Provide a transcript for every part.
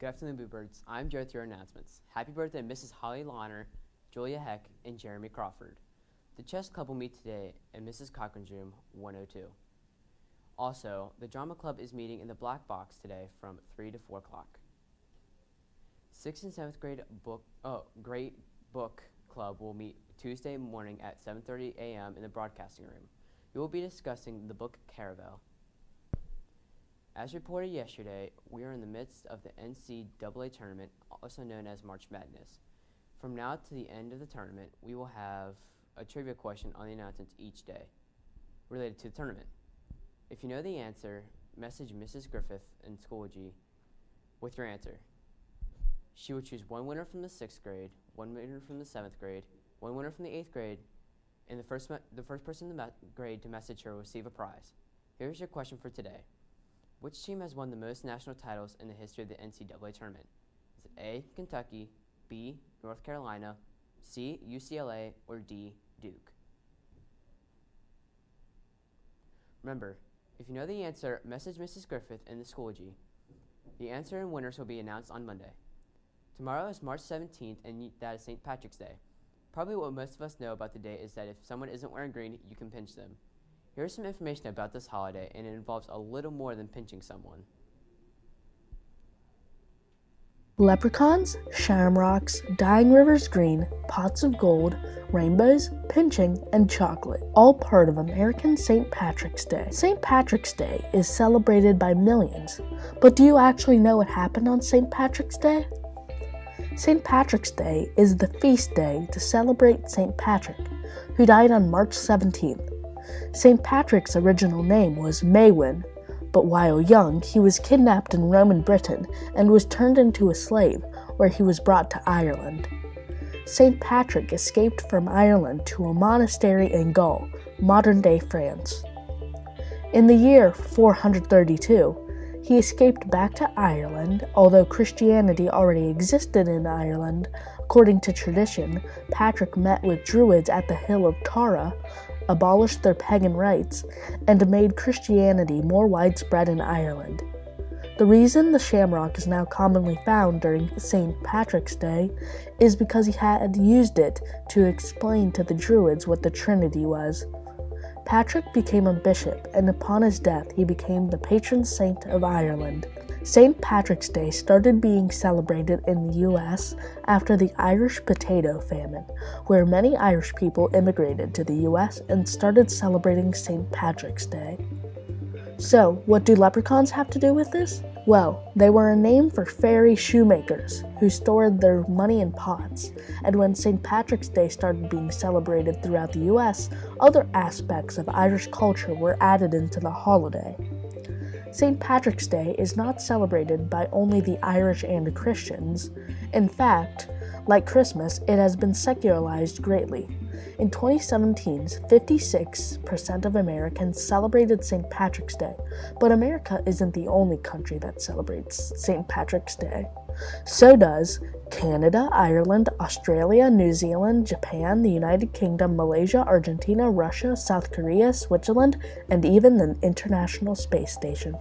Good afternoon, Bluebirds. I'm Joe with your announcements. Happy birthday to Mrs. Holly Launer, Julia Heck, and Jeremy Crawford. The chess club will meet today in Mrs. Cochran's room 102. Also, the drama club is meeting in the Black Box today from 3 to 4 o'clock. 6th and 7th grade book club will meet Tuesday morning at 7:30 a.m. in the broadcasting room. We will be discussing the book Caravel. As reported yesterday, we are in the midst of the NCAA tournament, also known as March Madness. From now to the end of the tournament, we will have a trivia question on the announcements each day related to the tournament. If you know the answer, message Mrs. Griffith in Schoology with your answer. She will choose one winner from the 6th grade, one winner from the 7th grade, one winner from the 8th grade, and the first person in the grade to message her will receive a prize. Here's your question for today. Which team has won the most national titles in the history of the NCAA tournament? Is it A, Kentucky, B, North Carolina, C, UCLA, or D, Duke? Remember, if you know the answer, message Mrs. Griffith in the Schoology. The answer and winners will be announced on Monday. Tomorrow is March 17th, and that is St. Patrick's Day. Probably what most of us know about the day is that if someone isn't wearing green, you can pinch them. Here's some information about this holiday, and it involves a little more than pinching someone. Leprechauns, shamrocks, dyeing rivers green, pots of gold, rainbows, pinching, and chocolate, all part of American St. Patrick's Day. St. Patrick's Day is celebrated by millions, but do you actually know what happened on St. Patrick's Day? St. Patrick's Day is the feast day to celebrate St. Patrick, who died on March 17th. St. Patrick's original name was Maewyn, but while young, he was kidnapped in Roman Britain and was turned into a slave, where he was brought to Ireland. St. Patrick escaped from Ireland to a monastery in Gaul, modern-day France. In the year 432, he escaped back to Ireland. Although Christianity already existed in Ireland, according to tradition, Patrick met with Druids at the hill of Tara, abolished their pagan rites, and made Christianity more widespread in Ireland. The reason the shamrock is now commonly found during St. Patrick's Day is because he had used it to explain to the Druids what the Trinity was. Patrick became a bishop, and upon his death he became the patron saint of Ireland. St. Patrick's Day started being celebrated in the U.S. after the Irish potato famine, where many Irish people immigrated to the U.S. and started celebrating St. Patrick's Day. So, what do leprechauns have to do with this? Well, they were a name for fairy shoemakers who stored their money in pots, and when St. Patrick's Day started being celebrated throughout the U.S., other aspects of Irish culture were added into the holiday. St. Patrick's Day is not celebrated by only the Irish and Christians. In fact, like Christmas, it has been secularized greatly. In 2017, 56% of Americans celebrated St. Patrick's Day, but America isn't the only country that celebrates St. Patrick's Day. So does Canada, Ireland, Australia, New Zealand, Japan, the United Kingdom, Malaysia, Argentina, Russia, South Korea, Switzerland, and even the International Space Station.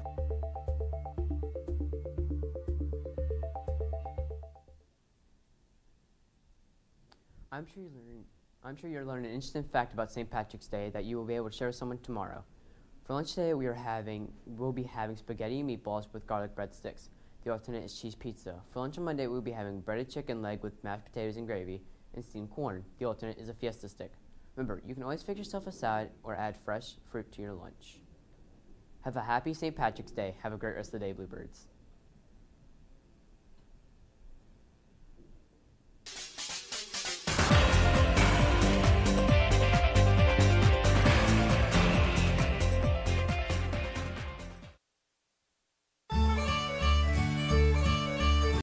I'm sure you're learning an interesting fact about St. Patrick's Day that you will be able to share with someone tomorrow. For lunch today, we'll be having spaghetti and meatballs with garlic breadsticks. The alternate is cheese pizza. For lunch on Monday, we'll be having breaded chicken leg with mashed potatoes and gravy and steamed corn. The alternate is a fiesta stick. Remember, you can always fix yourself a salad or add fresh fruit to your lunch. Have a happy St. Patrick's Day. Have a great rest of the day, Bluebirds.